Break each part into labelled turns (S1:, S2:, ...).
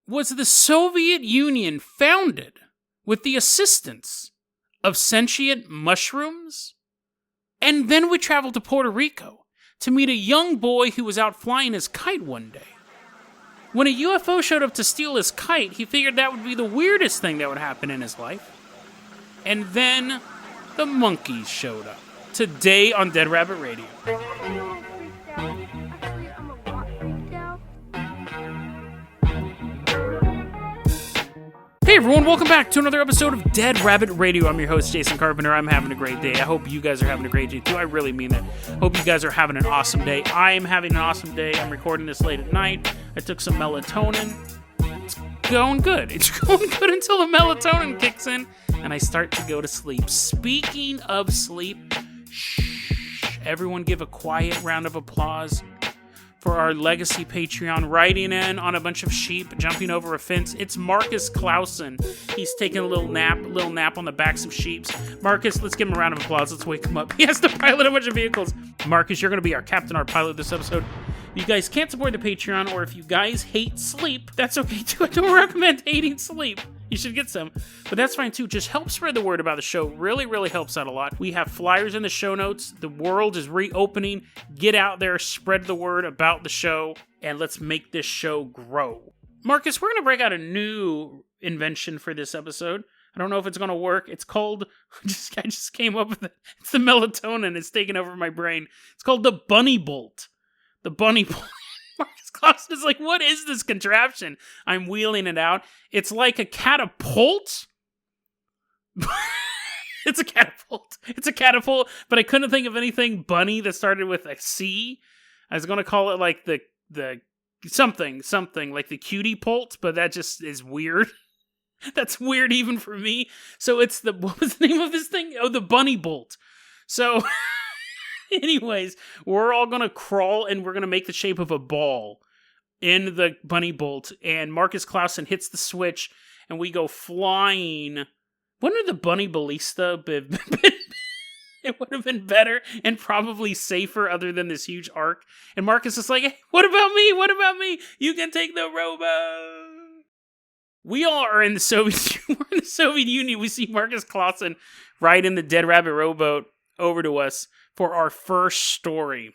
S1: was the Soviet Union founded with the assistance of sentient mushrooms? And then we traveled to Puerto Rico to meet a young boy who was out flying his kite one day. When a UFO showed up to steal his kite, he figured that would be the weirdest thing that would happen in his life. And then the monkeys showed up. Today on Dead Rabbit Radio. Hey everyone, welcome back to another episode of Dead Rabbit Radio. I'm your host, Jason Carpenter. I'm having a great day. I hope you guys are having a great day too. I really mean that. Hope you guys are having an awesome day. I am having an awesome day. I'm recording this late at night. I took some melatonin. It's going good. It's going good until the melatonin kicks in and I start to go to sleep. Speaking of sleep, everyone give a quiet round of applause for our legacy Patreon riding in on a bunch of sheep, jumping over a fence. It's Marcus Clausen. He's taking a little nap on the backs of sheep. Marcus, let's give him a round of applause. Let's wake him up. He has to pilot a bunch of vehicles. Marcus, you're going to be our captain, our pilot this episode. If you guys can't support the Patreon, or if you guys hate sleep, that's okay too. I don't recommend hating sleep. You should get some, but that's fine too. Just help spread the word about the show. Really, really helps out a lot. We have flyers in the show notes. The world is reopening. Get out there, spread the word about the show, and let's make this show grow. Marcus, we're going to break out a new invention for this episode. I don't know if it's going to work. It's called, I just came up with it. It's the melatonin. It's taking over my brain. It's called the bunny bolt. The bunny bolt. Marcus Clausen is like, what is this contraption? I'm wheeling it out. It's like a catapult. It's a catapult. It's a catapult, but I couldn't think of anything bunny that started with a C. I was going to call it like the something like the cutie bolt, but that just is weird. That's weird even for me. So it's what was the name of this thing? Oh, the bunny bolt. So anyways, we're all going to crawl and we're going to make the shape of a ball in the bunny bolt. And Marcus Clausen hits the switch and we go flying. Wouldn't the bunny ballista been it would have been better and probably safer other than this huge arc. And Marcus is like, hey, what about me? What about me? You can take the rowboat. We all are in the Soviet Union. We see Marcus Clausen ride in the Dead Rabbit rowboat over to us for our first story.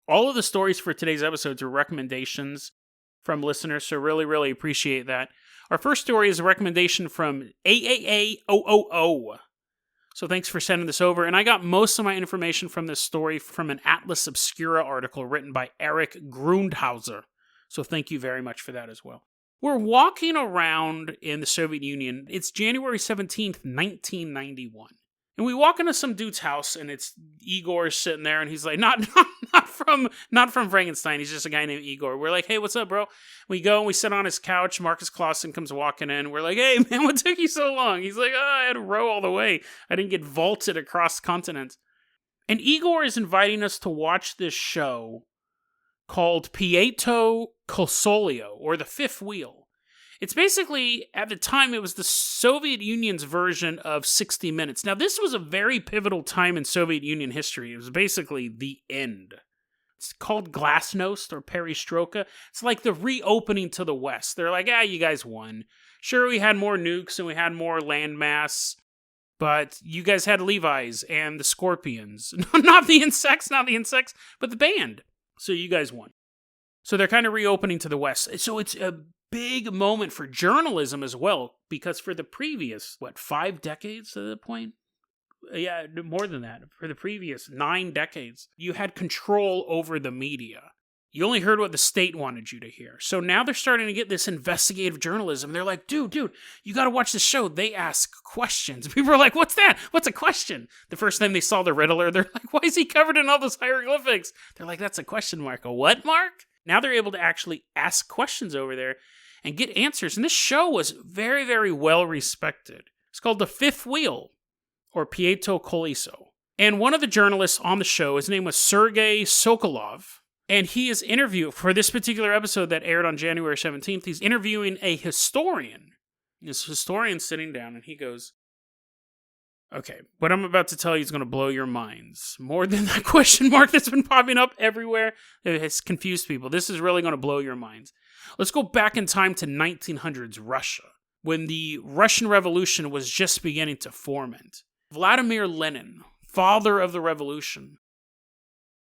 S1: All of the stories for today's episodes are recommendations from listeners, so really, really appreciate that. Our first story is a recommendation from AAA000. So thanks for sending this over. And I got most of my information from this story from an Atlas Obscura article written by Eric Grundhauser. So thank you very much for that as well. We're walking around in the Soviet Union. It's January 17th, 1991. And we walk into some dude's house, and it's Igor sitting there, and he's like, not from Frankenstein. He's just a guy named Igor. We're like, hey, what's up, bro? We go and we sit on his couch. Marcus Clausen comes walking in. We're like, hey, man, what took you so long? He's like, I had to row all the way. I didn't get vaulted across continents. And Igor is inviting us to watch this show called Pieto Colsolio, or The Fifth Wheel. It's basically, at the time, it was the Soviet Union's version of 60 Minutes. Now, this was a very pivotal time in Soviet Union history. It was basically the end. It's called Glasnost or Perestroika. It's like the reopening to the West. They're like, you guys won. Sure, we had more nukes and we had more landmass, but you guys had Levi's and the Scorpions. Not the insects, but the band. So you guys won. So they're kind of reopening to the West. So it's a big moment for journalism as well, because for the previous, 5 decades at that point? Yeah, more than that. For the previous 9 decades, you had control over the media. You only heard what the state wanted you to hear. So now they're starting to get this investigative journalism. They're like, dude, you got to watch the show. They ask questions. People are like, what's that? What's a question? The first time they saw the Riddler, they're like, why is he covered in all those hieroglyphics? They're like, that's a question mark. A what mark? Now they're able to actually ask questions over there and get answers. And this show was very, very well respected. It's called The Fifth Wheel, or Pieto Colsolio. And one of the journalists on the show, his name was Sergei Sokolov, and he is interviewing, for this particular episode that aired on January 17th, he's interviewing a historian. This historian's sitting down, and he goes, Okay, what I'm about to tell you is going to blow your minds. More than that question mark that's been popping up everywhere. It has confused people. This is really going to blow your minds. Let's go back in time to 1900s Russia, when the Russian Revolution was just beginning to ferment. Vladimir Lenin, father of the revolution,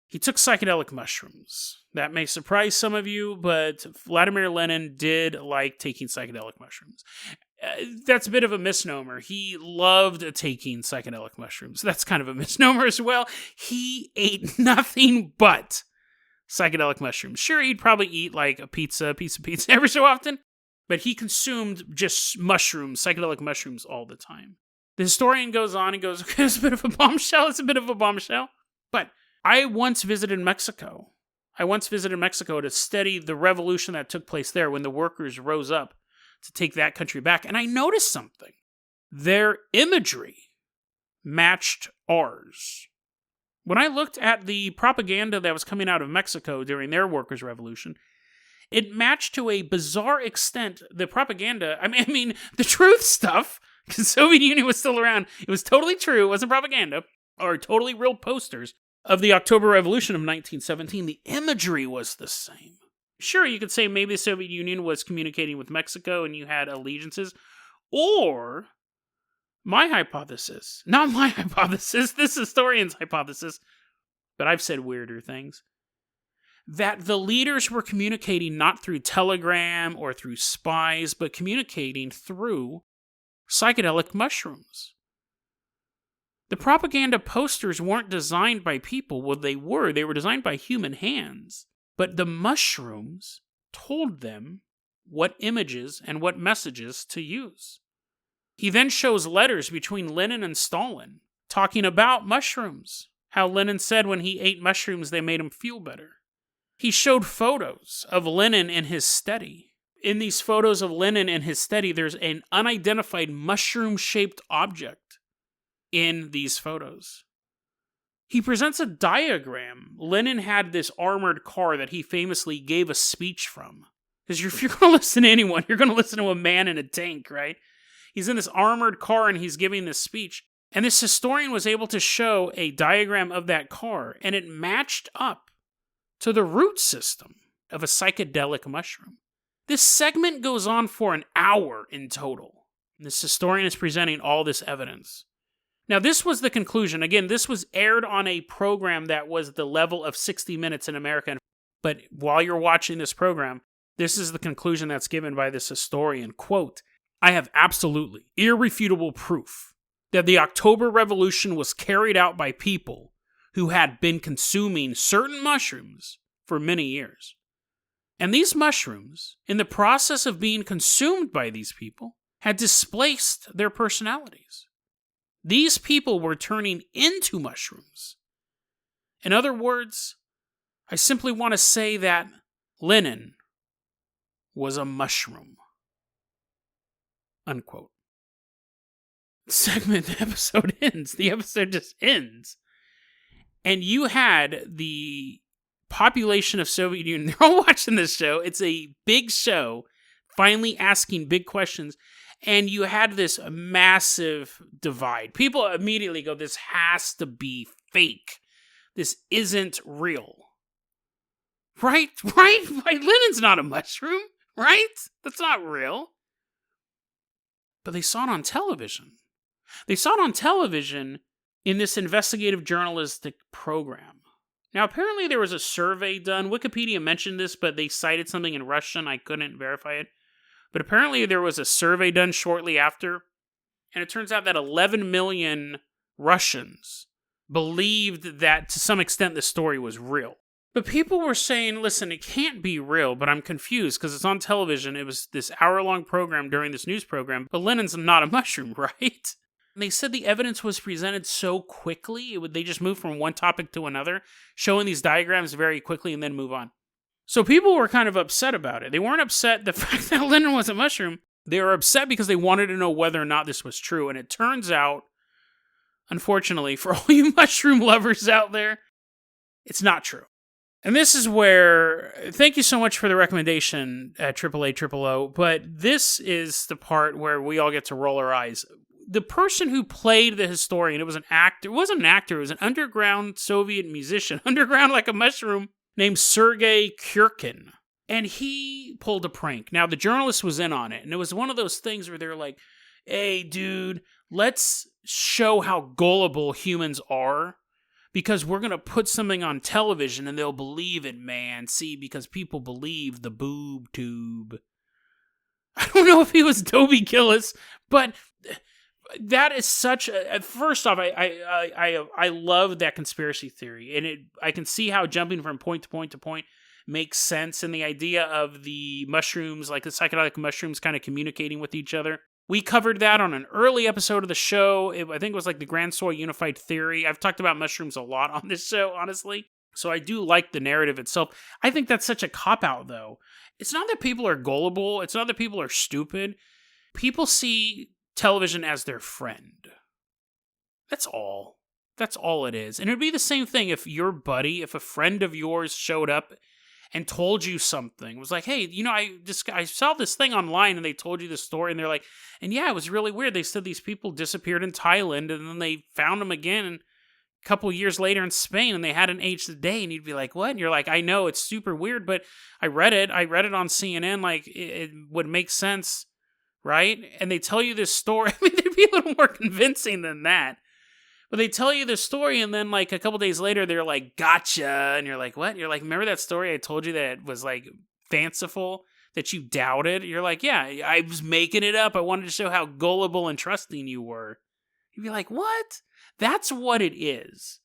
S1: he took psychedelic mushrooms. That may surprise some of you, but Vladimir Lenin did like taking psychedelic mushrooms. That's a bit of a misnomer. He loved taking psychedelic mushrooms. That's kind of a misnomer as well. He ate nothing but psychedelic mushrooms. Sure, he'd probably eat like a piece of pizza every so often, but he consumed just mushrooms, psychedelic mushrooms all the time. The historian goes on and goes, okay, it's a bit of a bombshell. But I once visited Mexico. To study the revolution that took place there when the workers rose up to take that country back. And I noticed something. Their imagery matched ours. When I looked at the propaganda that was coming out of Mexico during their workers' revolution, it matched to a bizarre extent the propaganda. I mean, the truth stuff, because the Soviet Union was still around. It was totally true. It wasn't propaganda, or totally real posters of the October Revolution of 1917. The imagery was the same. Sure, you could say maybe the Soviet Union was communicating with Mexico and you had allegiances. Or, my hypothesis, not my hypothesis, this historian's hypothesis, but I've said weirder things, that the leaders were communicating not through telegram or through spies, but communicating through psychedelic mushrooms. The propaganda posters weren't designed by people. Well, they were designed by human hands. But the mushrooms told them what images and what messages to use. He then shows letters between Lenin and Stalin talking about mushrooms. How Lenin said when he ate mushrooms, they made him feel better. He showed photos of Lenin in his study. In these photos of Lenin in his study, there's an unidentified mushroom-shaped object in these photos. He presents a diagram. Lenin had this armored car that he famously gave a speech from. Because if you're going to listen to anyone, you're going to listen to a man in a tank, right? He's in this armored car and he's giving this speech. And this historian was able to show a diagram of that car, and it matched up to the root system of a psychedelic mushroom. This segment goes on for an hour in total. This historian is presenting all this evidence. Now, this was the conclusion. Again, this was aired on a program that was the level of 60 Minutes in America. But while you're watching this program, this is the conclusion that's given by this historian. Quote, I have absolutely irrefutable proof that the October Revolution was carried out by people who had been consuming certain mushrooms for many years. And these mushrooms, in the process of being consumed by these people, had displaced their personalities. These people were turning into mushrooms. In other words, I simply want to say that Lenin was a mushroom. Unquote. The episode ends. The episode just ends. And you had the population of Soviet Union, they're all watching this show. It's a big show, finally asking big questions. And you had this massive divide. People immediately go, this has to be fake. This isn't real. Right? Lenin's not a mushroom, right? That's not real. But they saw it on television. They saw it on television in this investigative journalistic program. Now, apparently there was a survey done. Wikipedia mentioned this, but they cited something in Russian. I couldn't verify it. But apparently there was a survey done shortly after, and it turns out that 11 million Russians believed that to some extent the story was real. But people were saying, listen, it can't be real, but I'm confused because it's on television. It was this hour-long program during this news program, but Lenin's not a mushroom, right? And they said the evidence was presented so quickly, they just moved from one topic to another, showing these diagrams very quickly and then move on. So people were kind of upset about it. They weren't upset the fact that Lenin was a mushroom. They were upset because they wanted to know whether or not this was true. And it turns out, unfortunately, for all you mushroom lovers out there, it's not true. And this is where, thank you so much for the recommendation at AAA, but this is the part where we all get to roll our eyes. the person who played the historian, it was an actor. It wasn't an actor. It was an underground Soviet musician, underground like a mushroom, named Sergei Kurkin. And he pulled a prank. Now, the journalist was in on it. And it was one of those things where they're like, hey, dude, let's show how gullible humans are. Because we're going to put something on television and they'll believe it, man. See, because people believe the boob tube. I don't know if he was Toby Gillis, but that is such a... First off, I love that conspiracy theory. And I can see how jumping from point to point to point makes sense. And the idea of the mushrooms, like the psychedelic mushrooms kind of communicating with each other. We covered that on an early episode of the show. I think it was like the Grand Soy Unified Theory. I've talked about mushrooms a lot on this show, honestly. So I do like the narrative itself. I think that's such a cop-out, though. It's not that people are gullible. It's not that people are stupid. People see television as their friend. That's all. That's all it is. And it would be the same thing if if a friend of yours showed up and told you something. It was like, hey, I saw this thing online and they told you the story. And they're like, and yeah, it was really weird. They said these people disappeared in Thailand and then they found them again a couple years later in Spain and they hadn't aged a day. And you'd be like, what? And you're like, I know, it's super weird, but I read it on CNN. Like, it would make sense, right? And they tell you this story. I mean, they'd be a little more convincing than that. But they tell you this story, and then, like, a couple days later, they're like, gotcha. And you're like, what? And you're like, remember that story I told you that was, like, fanciful, that you doubted? You're like, yeah, I was making it up. I wanted to show how gullible and trusting you were. You'd be like, what? That's what it is.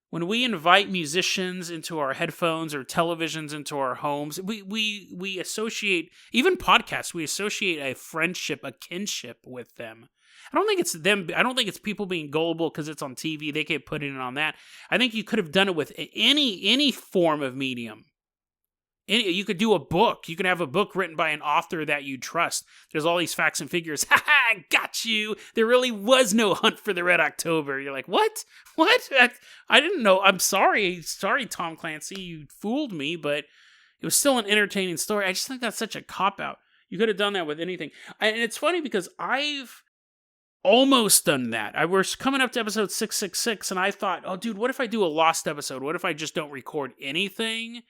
S1: When we invite musicians into our headphones or televisions into our homes, we associate, even podcasts, we associate a friendship, a kinship with them. I don't think it's them. I don't think it's people being gullible because it's on TV. They can't put it on that. I think you could have done it with any form of medium. You could do a book. You could have a book written by an author that you trust. There's all these facts and figures. Ha ha, got you. There really was no hunt for the Red October. You're like, what? What? I didn't know. I'm sorry. Sorry, Tom Clancy. You fooled me, but it was still an entertaining story. I just think that's such a cop-out. You could have done that with anything. And it's funny because I've almost done that. I was coming up to episode 666, and I thought, oh, dude, what if I do a lost episode? What if I just don't record anything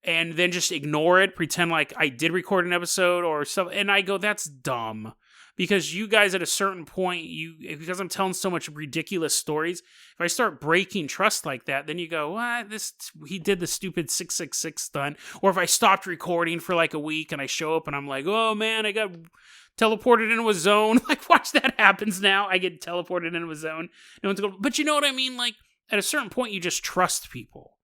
S1: and then just ignore it, pretend like I did record an episode or something? And I go, that's dumb. Because you guys at a certain point, because I'm telling so much ridiculous stories, if I start breaking trust like that, then you go, what? He did the stupid 666 stunt. Or if I stopped recording for like a week and I show up and I'm like, oh man, I got teleported into a zone. Like, watch that happens now. I get teleported into a zone. No one's going, but you know what I mean? Like, at a certain point, you just trust people.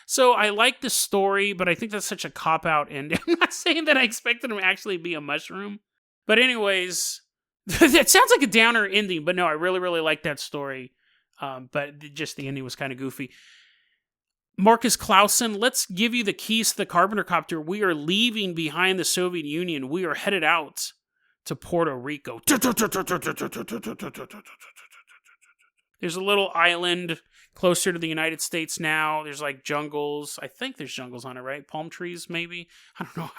S1: So I like the story, but I think that's such a cop-out ending. I'm not saying that I expected him to actually be a mushroom. But anyways, it sounds like a downer ending, but no, I really, really like that story. But just the ending was kind of goofy. Marcus Clausen, let's give you the keys to the Carpenter copter. We are leaving behind the Soviet Union. We are headed out to Puerto Rico. There's a little island closer to the United States now. There's like jungles. I think there's jungles on it, right? Palm trees, maybe? I don't know.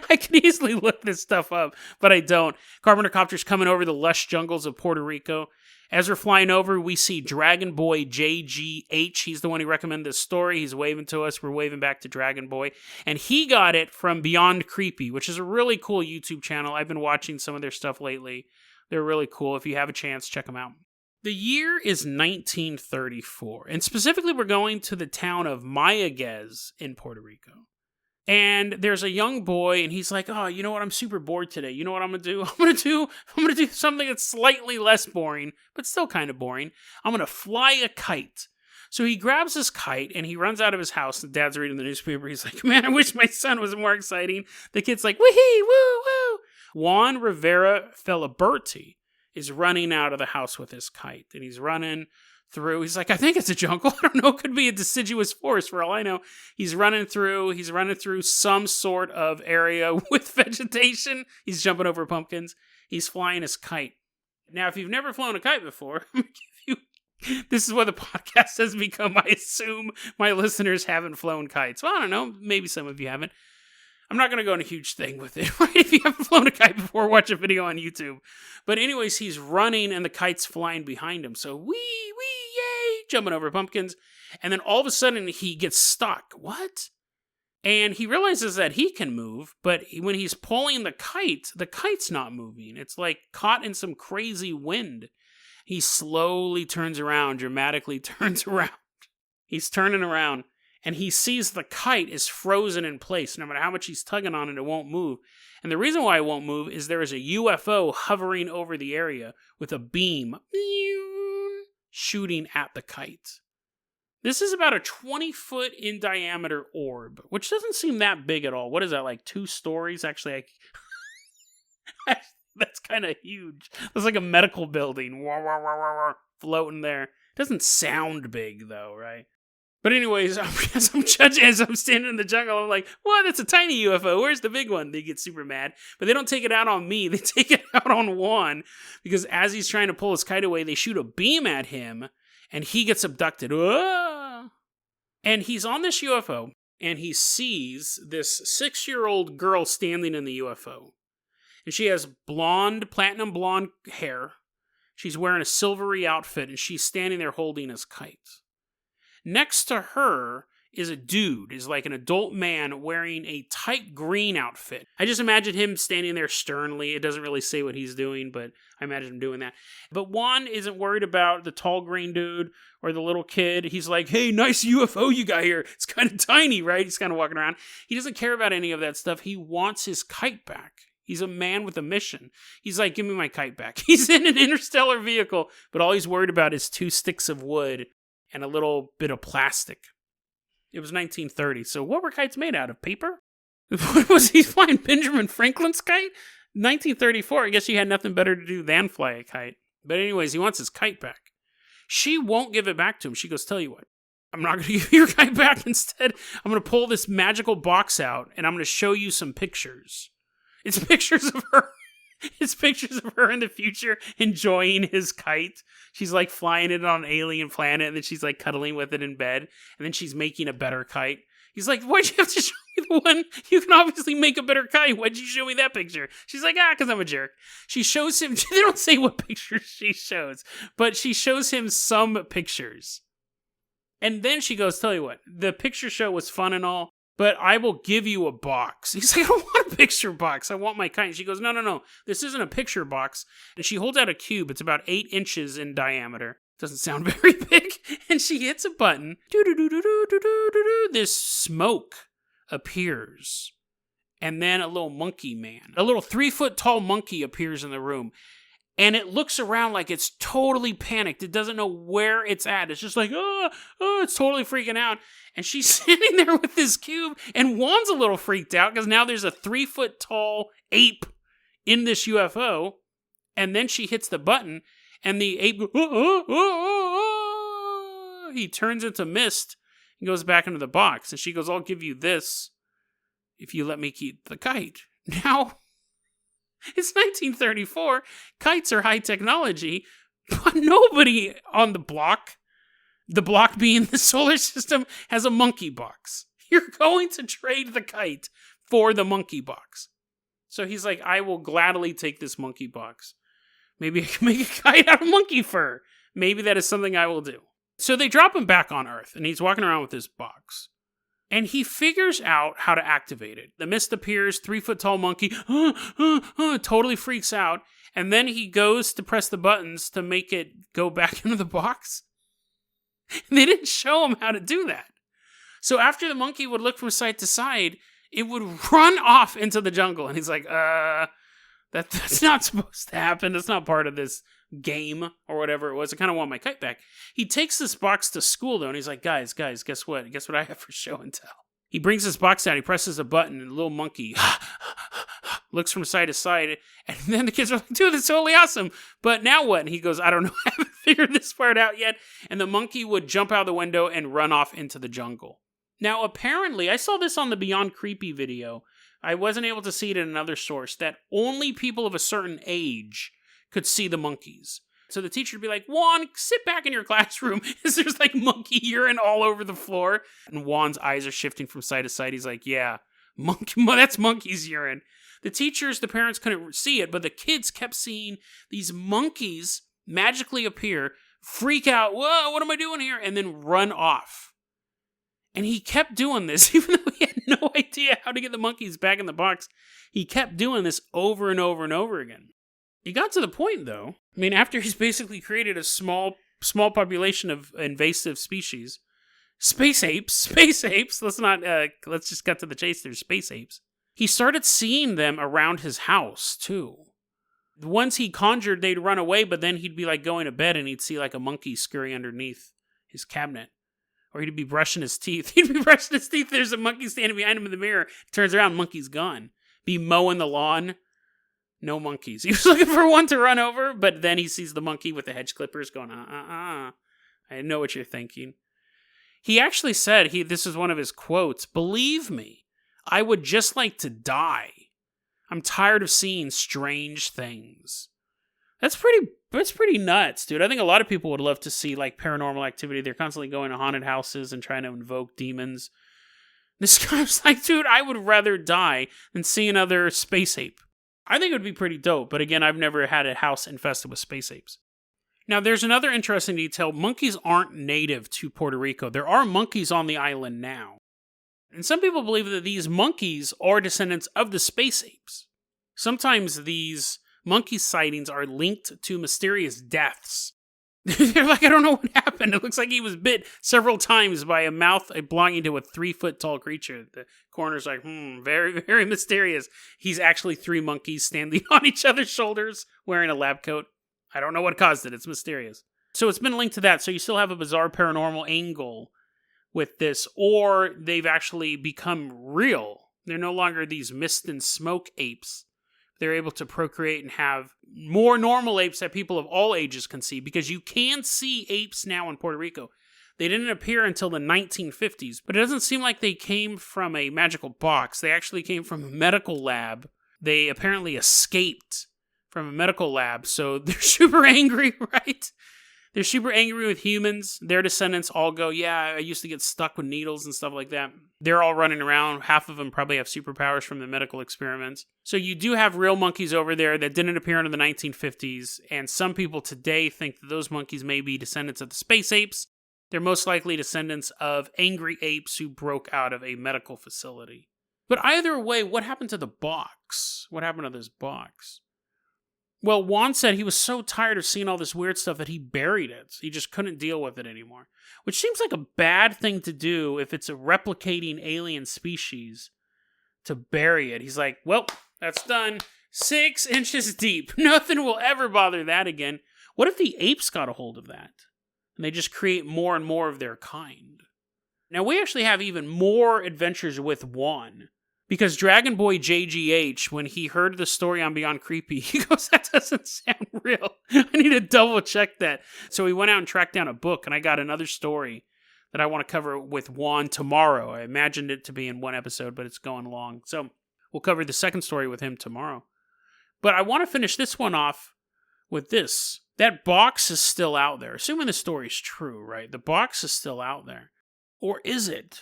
S1: I could easily look this stuff up, but I don't. Carpenter copter's coming over the lush jungles of Puerto Rico. As we're flying over, we see Dragon Boy JGH. He's the one who recommended this story. He's waving to us. We're waving back to Dragon Boy. And he got it from Beyond Creepy, which is a really cool YouTube channel. I've been watching some of their stuff lately. They're really cool. If you have a chance, check them out. The year is 1934, and specifically we're going to the town of Mayaguez in Puerto Rico. And there's a young boy, and he's like, oh, you know what? I'm super bored today. You know what I'm going to do? I'm going to do something that's slightly less boring, but still kind of boring. I'm going to fly a kite. So he grabs his kite, and he runs out of his house, and Dad's reading the newspaper. He's like, man, I wish my son was more exciting. The kid's like, wee-hee, woo-woo. Juan Rivera Feliberti is running out of the house with his kite, and he's running through. He's like, I think it's a jungle. I don't know. It could be a deciduous forest for all I know. He's running through some sort of area with vegetation. He's jumping over pumpkins. He's flying his kite. Now, if you've never flown a kite before, this is what the podcast has become. I assume my listeners haven't flown kites. Well, I don't know. Maybe some of you haven't. I'm not going to go on a huge thing with it, right? If you haven't flown a kite before, watch a video on YouTube. But anyways, he's running and the kite's flying behind him. So wee, yay, jumping over pumpkins. And then all of a sudden he gets stuck. What? And he realizes that he can move, but when he's pulling the kite's not moving. It's like caught in some crazy wind. He slowly turns around, dramatically turns around. He's turning around. And he sees the kite is frozen in place. No matter how much he's tugging on it, it won't move. And the reason why it won't move is there is a UFO hovering over the area with a beam shooting at the kite. This is about a 20-foot in diameter orb, which doesn't seem that big at all. What is that, like 2 stories? Actually, that's kind of huge. It's like a medical building floating there. Doesn't sound big, though, right? But anyways, as I'm standing in the jungle, I'm like, what? That's a tiny UFO. Where's the big one? They get super mad. But they don't take it out on me. They take it out on Juan. Because as he's trying to pull his kite away, they shoot a beam at him. And he gets abducted. Whoa! And he's on this UFO. And he sees this 6-year-old girl standing in the UFO. And she has platinum blonde hair. She's wearing a silvery outfit. And she's standing there holding his kite. Next to her is a dude, is like an adult man wearing a tight green outfit. I just imagine him standing there sternly. It doesn't really say what he's doing, but I imagine him doing that. But Juan isn't worried about the tall green dude or the little kid. He's like, hey, nice UFO you got here. It's kind of tiny, right? He's kind of walking around. He doesn't care about any of that stuff. He wants his kite back. He's a man with a mission. He's like, give me my kite back. He's in an interstellar vehicle, but all he's worried about is 2 sticks of wood and a little bit of plastic. It was 1930, so what were kites made out of? Paper? What was he flying? Benjamin Franklin's kite? 1934, I guess he had nothing better to do than fly a kite. But anyways, he wants his kite back. She won't give it back to him. She goes, tell you what, I'm not going to give you your kite back. Instead, I'm going to pull this magical box out, and I'm going to show you some pictures. It's pictures of her. It's pictures of her in the future enjoying his kite. She's like flying it on an alien planet, and then she's like cuddling with it in bed, and then she's making a better kite. He's like, why'd you have to show me the one? You can obviously make a better kite. Why'd you show me that picture? She's like, because I'm a jerk. She shows him, they don't say what pictures she shows, but she shows him some pictures. And then she goes, tell you what, the picture show was fun and all, but I will give you a box. He's like, I don't want a picture box. I want my kite. And she goes, no. This isn't a picture box. And she holds out a cube. It's about 8 inches in diameter. Doesn't sound very big. And she hits a button. This smoke appears. And then a little monkey man, a little 3-foot tall monkey appears in the room. And it looks around like it's totally panicked. It doesn't know where it's at. It's just like, it's totally freaking out. And she's sitting there with this cube, and Juan's a little freaked out because now there's a 3-foot tall ape in this UFO. And then she hits the button, and the ape goes, he turns into mist and goes back into the box. And she goes, I'll give you this if you let me keep the kite. Now, it's 1934. Kites are high technology, but nobody on the block being the solar system, has a monkey box. You're going to trade the kite for the monkey box. So he's like, I will gladly take this monkey box. Maybe I can make a kite out of monkey fur. Maybe that is something I will do. So they drop him back on Earth, and he's walking around with this box. And he figures out how to activate it. The mist appears, 3-foot tall monkey, totally freaks out. And then he goes to press the buttons to make it go back into the box. They didn't show him how to do that. So after the monkey would look from side to side, it would run off into the jungle. And he's like, that's not supposed to happen. That's not part of this game or whatever it was. I kind of want my kite back. He takes this box to school, though, and he's like, guys, guess what? Guess what I have for show and tell? He brings this box out, he presses a button, and the little monkey looks from side to side, and then the kids are like, dude, that's totally awesome. But now what? And he goes, I don't know, I haven't figured this part out yet. And the monkey would jump out the window and run off into the jungle. Now, apparently, I saw this on the Beyond Creepy video. I wasn't able to see it in another source, that only people of a certain age could see the monkeys. So the teacher would be like, Juan, sit back in your classroom. There's like monkey urine all over the floor. And Juan's eyes are shifting from side to side. He's like, yeah, That's monkey's urine. The teachers, the parents couldn't see it, but the kids kept seeing these monkeys magically appear, freak out, whoa, what am I doing here? And then run off. And he kept doing this, even though he had no idea how to get the monkeys back in the box. He kept doing this over and over and over again. He got to the point, though, after he's basically created a small population of invasive species, space apes, let's just cut to the chase, there's space apes. He started seeing them around his house, too. The ones he conjured, they'd run away, but then he'd be going to bed and he'd see a monkey scurry underneath his cabinet. Or he'd be brushing his teeth. There's a monkey standing behind him in the mirror. Turns around, monkey's gone. Be mowing the lawn. No monkeys. He was looking for one to run over, but then he sees the monkey with the hedge clippers going, I know what you're thinking. He actually said, this is one of his quotes, "Believe me, I would just like to die. I'm tired of seeing strange things." That's pretty nuts, dude. I think a lot of people would love to see paranormal activity. They're constantly going to haunted houses and trying to invoke demons. This guy's dude, I would rather die than see another space ape. I think it would be pretty dope, but again, I've never had a house infested with space apes. Now, there's another interesting detail. Monkeys aren't native to Puerto Rico. There are monkeys on the island now. And some people believe that these monkeys are descendants of the space apes. Sometimes these monkey sightings are linked to mysterious deaths. They're I don't know what happened. It looks like he was bit several times by a mouth belonging to a 3-foot tall creature. The coroner's very, very mysterious. He's actually 3 monkeys standing on each other's shoulders wearing a lab coat. I don't know what caused it. It's mysterious. So it's been linked to that. So you still have a bizarre paranormal angle with this, or they've actually become real. They're no longer these mist and smoke apes. They're able to procreate and have more normal apes that people of all ages can see, because you can see apes now in Puerto Rico. They didn't appear until the 1950s, but it doesn't seem like they came from a magical box. They actually came from a medical lab. They apparently escaped from a medical lab, so they're super angry, right? They're super angry with humans. Their descendants all go, yeah, I used to get stuck with needles and stuff like that. They're all running around. Half of them probably have superpowers from the medical experiments. So you do have real monkeys over there that didn't appear until the 1950s, and some people today think that those monkeys may be descendants of the space apes. They're most likely descendants of angry apes who broke out of a medical facility. But either way, what happened to the box? What happened to this box? Well, Juan said he was so tired of seeing all this weird stuff that he buried it. He just couldn't deal with it anymore. Which seems like a bad thing to do if it's a replicating alien species, to bury it. He's like, well, that's done. 6 inches deep. Nothing will ever bother that again. What if the apes got a hold of that? And they just create more and more of their kind? Now, we actually have even more adventures with Juan. Because Dragon Boy JGH, when he heard the story on Beyond Creepy, he goes, that doesn't sound real. I need to double check that. So he went out and tracked down a book, and I got another story that I want to cover with Juan tomorrow. I imagined it to be in one episode, but it's going long. So we'll cover the second story with him tomorrow. But I want to finish this one off with this. That box is still out there. Assuming the story's true, right? The box is still out there. Or is it?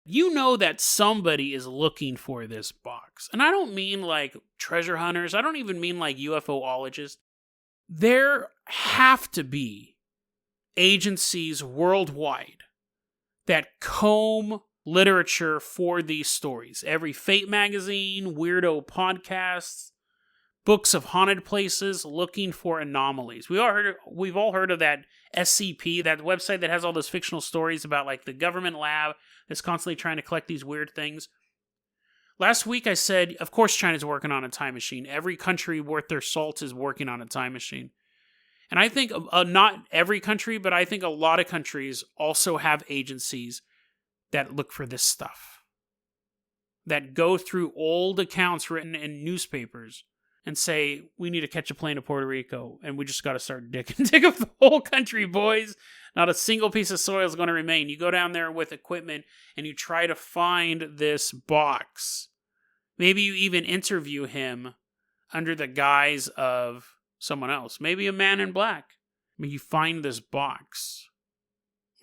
S1: You know that somebody is looking for this box. And I don't mean like treasure hunters. I don't even mean like UFOologists. There have to be agencies worldwide that comb literature for these stories. Every Fate magazine, weirdo podcasts, books of haunted places looking for anomalies. We've all heard of that SCP, that website that has all those fictional stories about like the government lab that's constantly trying to collect these weird things. Last week I said, of course China's working on a time machine. Every country worth their salt is working on a time machine. And I think not every country, but I think a lot of countries also have agencies that look for this stuff. That go through old accounts written in newspapers and say, we need to catch a plane to Puerto Rico, and we just got to start digging. Dig up the whole country, boys. Not a single piece of soil is going to remain. You go down there with equipment, and you try to find this box. Maybe you even interview him under the guise of someone else. Maybe a man in black. I mean, you find this box.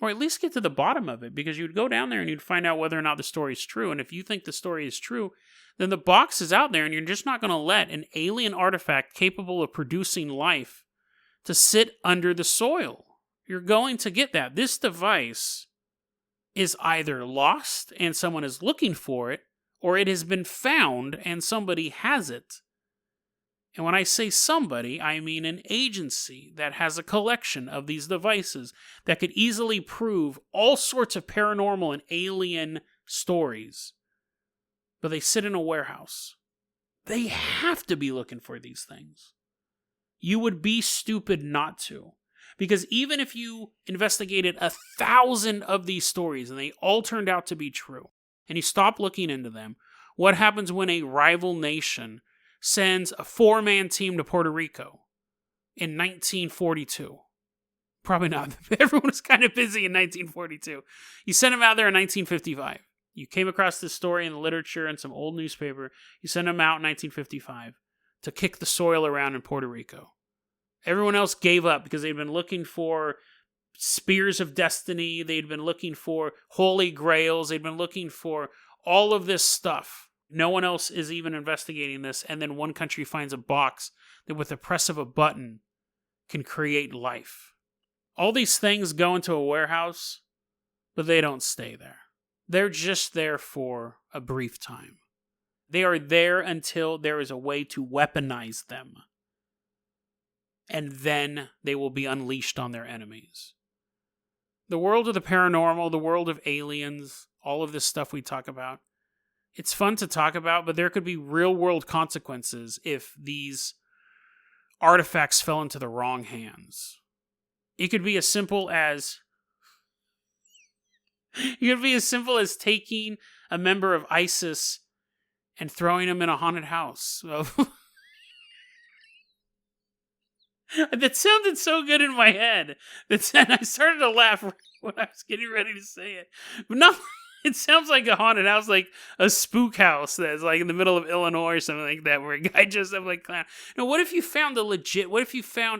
S1: Or at least get to the bottom of it, because you'd go down there and you'd find out whether or not the story is true. And if you think the story is true, then the box is out there and you're just not going to let an alien artifact capable of producing life to sit under the soil. You're going to get that. This device is either lost and someone is looking for it, or it has been found and somebody has it. And when I say somebody, I mean an agency that has a collection of these devices that could easily prove all sorts of paranormal and alien stories. But they sit in a warehouse. They have to be looking for these things. You would be stupid not to. Because even if you investigated 1,000 of these stories and they all turned out to be true, and you stop looking into them, what happens when a rival nation sends a 4-man team to Puerto Rico in 1942? Probably not. Everyone was kind of busy in 1942. You sent them out there in 1955. You came across this story in the literature and some old newspaper. You sent them out in 1955 to kick the soil around in Puerto Rico. Everyone else gave up because they'd been looking for spears of destiny. They'd been looking for holy grails. They'd been looking for all of this stuff. No one else is even investigating this. And then one country finds a box that with the press of a button can create life. All these things go into a warehouse, but they don't stay there. They're just there for a brief time. They are there until there is a way to weaponize them. And then they will be unleashed on their enemies. The world of the paranormal, the world of aliens, all of this stuff we talk about, it's fun to talk about, but there could be real-world consequences if these artifacts fell into the wrong hands. It could be as simple as taking a member of ISIS and throwing him in a haunted house. That sounded so good in my head. And I started to laugh when I was getting ready to say it. But no, it sounds like a haunted house, like a spook house that's like in the middle of Illinois or something like that, where a guy dressed up like clown. Now, what if you found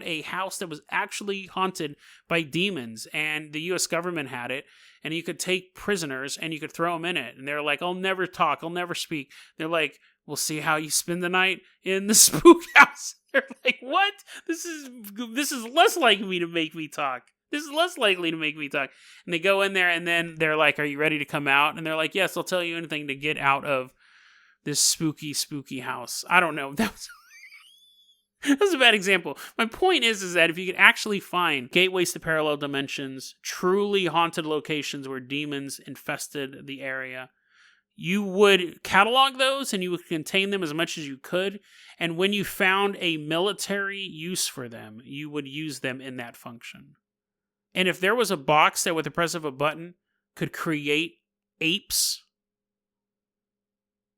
S1: a house that was actually haunted by demons and the U.S. government had it, and you could take prisoners and you could throw them in it, and they're like, I'll never talk, I'll never speak. They're like, we'll see how you spend the night in the spook house. They're like, what? This is less likely to make me talk. This is less likely to make me talk. And they go in there and then they're like, are you ready to come out? And they're like, yes, I'll tell you anything to get out of this spooky house. I don't know. That was a bad example. My point is that if you could actually find gateways to parallel dimensions, truly haunted locations where demons infested the area, you would catalog those and you would contain them as much as you could. And when you found a military use for them, you would use them in that function. And if there was a box that with the press of a button could create apes,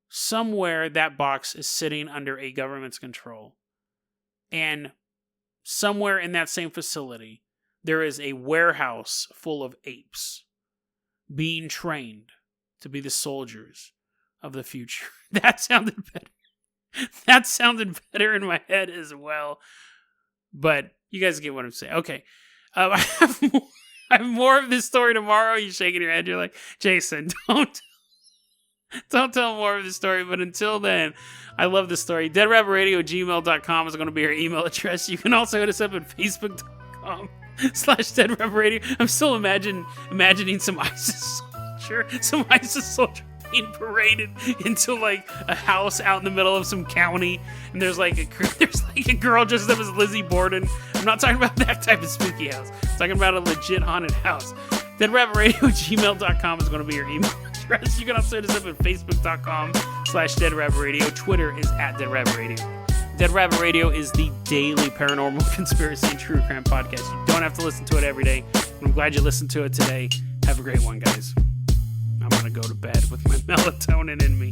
S1: somewhere that box is sitting under a government's control. And somewhere in that same facility, there is a warehouse full of apes being trained to be the soldiers of the future. That sounded better. That sounded better in my head as well. But you guys get what I'm saying. Okay. I have more of this story tomorrow. You're shaking your head. You're like, Jason, don't tell more of this story. But until then, I love this story. DeadRabbitRadio@gmail.com is going to be our email address. You can also hit us up at Facebook.com/DeadRabbitRadio. I'm still imagining some ISIS soldier being paraded into like a house out in the middle of some county, and there's like a girl dressed up as Lizzie Borden. I'm not talking about that type of spooky house. I'm talking about a legit haunted house. DeadRabbitRadio@gmail.com is going to be your email address. You can also hit us up at Facebook.com/DeadRabbitRadio. Twitter is @DeadRabbitRadio. Dead Rabbit Radio is the daily paranormal conspiracy and true crime podcast. You don't have to listen to it every day. I'm glad you listened to it today. Have a great one, guys. I'm going to go to bed with my melatonin in me.